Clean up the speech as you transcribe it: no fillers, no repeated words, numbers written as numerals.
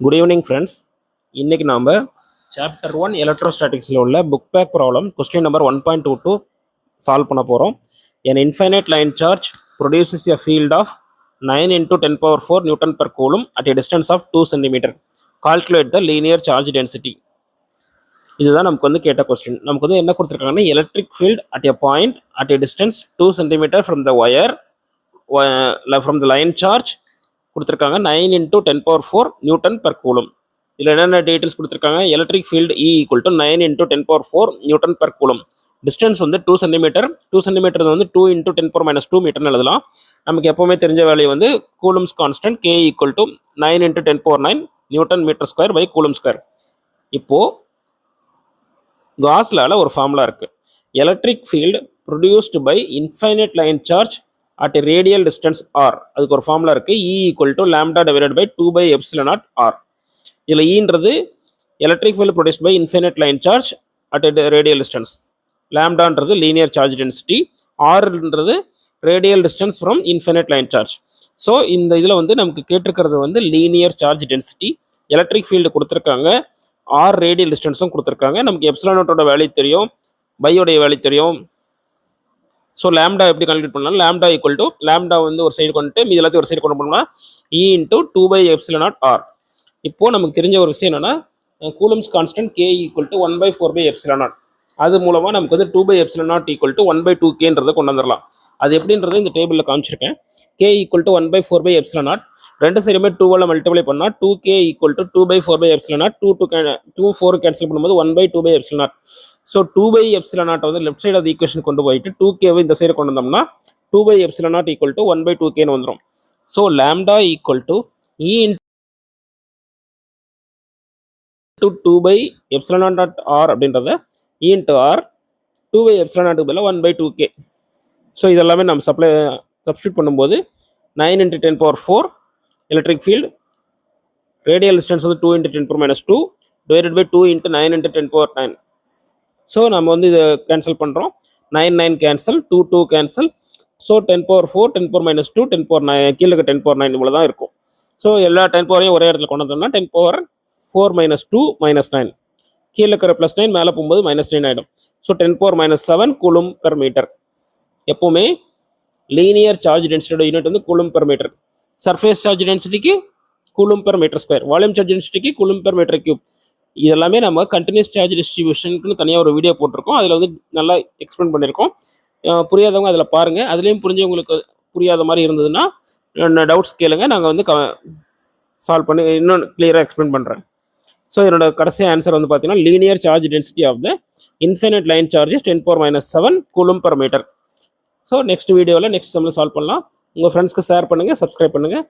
Good evening, friends. இன்னைக்கு நாம chapter 1 எலக்ட்ரோஸ்டாட்டிக்ஸ்ல உள்ள book back problem question number 1.22 solve பண்ண போறோம். An infinite line charge produces a field of 9 into 10 power 4 Newton per coulomb at a distance of 2 cm. Calculate the linear charge density. இதுதான் நமக்கு வந்து கேட்ட கொஸ்டின். நமக்கு வந்து என்ன கொடுத்துருக்காங்கன்னா electric field at a point at a distance 2 cm from the wire from the line charge கொடுத்துருக்காங்க 9 into 10 power 4 Newton per coulomb. இதில் என்னென்ன டீட்டெயில்ஸ் கொடுத்துருக்காங்க electric field E equal to 9 into 10 power 4 Newton per coulomb. Distance வந்து 2 centimetre. 2 centimetre வந்து 2 into 10 power minus 2 மீட்டர்னு எழுதலாம். நமக்கு எப்போவுமே தெரிஞ்ச வேல்யூ வந்து Coulomb's constant K equal to 9 into 10 power 9 newton metre square by coulomb square. இப்போது Gauss லால ஒரு ஃபார்முலா இருக்குது. Electric field produced by infinite line charge at a radial distance r. அதுக்கு ஒரு ஃபார்முலா இருக்கு. E equal to lambda divided by 2 by epsilon naught r. இதுல Eன்றது electric field produced by infinite line charge at a radial distance. Lambdaன்றது linear charge density. Rன்றது radial distance from infinite line charge. So இந்த இதில் வந்து நமக்கு கேட்டிருக்கிறது வந்து linear charge density. Electric field கொடுத்துருக்காங்க, r radial distanceம் கொடுத்துருக்காங்க. நமக்கு epsilon naught வேல்யூ தெரியும், பையோடைய வேல்யூ தெரியும். ஸோ லேம்டா எப்படி கால்குலேட் பண்ணலாம்? லேம்டா ஈக்குவல் டு லேம்டா வந்து ஒரு சைடு கொண்டுட்டு மீதி எல்லாத்தையும் ஒரு சைடு கொண்டு போனோம்னா E into 2 by epsilon naught r. இப்போது நமக்கு தெரிஞ்ச ஒரு விஷயம் என்னென்னா coulombs constant K equal to 1 by 4 by epsilon naught. அது மூலமாக நமக்கு வந்து 2 by epsilon naught equal to 1 by 2Kன்றதை கொண்டு வந்துடலாம். அது எப்படின்றது இந்த டேபிளில் காமிச்சிருக்கேன். K equal to 1 by 4 by epsilon naught. ரெண்டு சைடுமே 2 மல்டிப்ளை பண்ணால் 2K equal to 2 by 4 by epsilon naught. 2 4 cancel பண்ணும்போது 1 by 2 by epsilon naught. So 2 by epsilon naught வந்து லெஃப்ட் சைடு ஆஃப் ஈக்குவேஷன் கொண்டு போயிட்டு 2Kவை இந்த சைடு கொண்டு வந்தோம்னா 2 by epsilon naught equal to 1 by 2Kன்னு வந்துடும். So lambda equal to E into 2 by epsilon naught r அப்படின்றத E into r 2 by epsilon naught பதிலாக 1 by 2K. So இதெல்லாமே நம்ம சப்ஸ்டியூட் பண்ணும்போது 9 into 10 power 4 electric field radial distance வந்து 2 into 10 power minus 2 divided by 2 into 9 into 10 power 9. So நம்ம வந்து இதை cancel பண்ணுறோம். 9 9 cancel, 2 2 cancel. So 10 power 4 10 power minus 2 10 power 9 கீழே 10 power 9 இவ்வளோ தான் இருக்கும். ஸோ எல்லா 10 பவரையும் ஒரே இடத்துல கொண்டு வந்தோம்னா 10 power 4 minus 2 minus 9 கீழே இருக்கிற ப்ளஸ் 9 மேலே போகும்போது minus 9 ஆகிடும். So 10 power minus 7 coulomb per metre. எப்போவுமே லீனியர் சார்ஜ் டென்சிட்டியோட யூனிட் வந்து coulomb per metre. Surface charge டென்சிட்டிக்கு coulomb per metre square, volume charge டென்சிட்டிக்கு கூலும் பெர் மீட்டர் கியூப். இதெல்லாமே நம்ம கண்டினியூஸ் சார்ஜ் டிஸ்ட்ரிபியூஷனுக்குன்னு தனியாக ஒரு வீடியோ போட்டிருக்கோம். அதில் வந்து நல்லா எக்ஸ்பிளைன் பண்ணியிருக்கோம். புரியாதவங்க அதில் பாருங்கள். அதுலேயும் புரிஞ்சவங்களுக்கு புரியாத மாதிரி இருந்ததுன்னா டவுட்ஸ் கேளுங்க, நாங்கள் வந்து சால்வ் பண்ணி இன்னும் கிளியராக எக்ஸ்பிளைன் பண்ணுறேன். ஸோ என்னோட கடைசி ஆன்சர் வந்து பார்த்தீங்கன்னா linear charge density of the infinite line charges 10 power minus 7 coulomb per metre. So next வீடியோவில் நெக்ஸ்ட் சம்மில் சால்வ் பண்ணலாம். உங்கள் ஃப்ரெண்ட்ஸ்க்கு ஷேர் பண்ணுங்கள், சப்ஸ்கிரைப் பண்ணுங்கள்.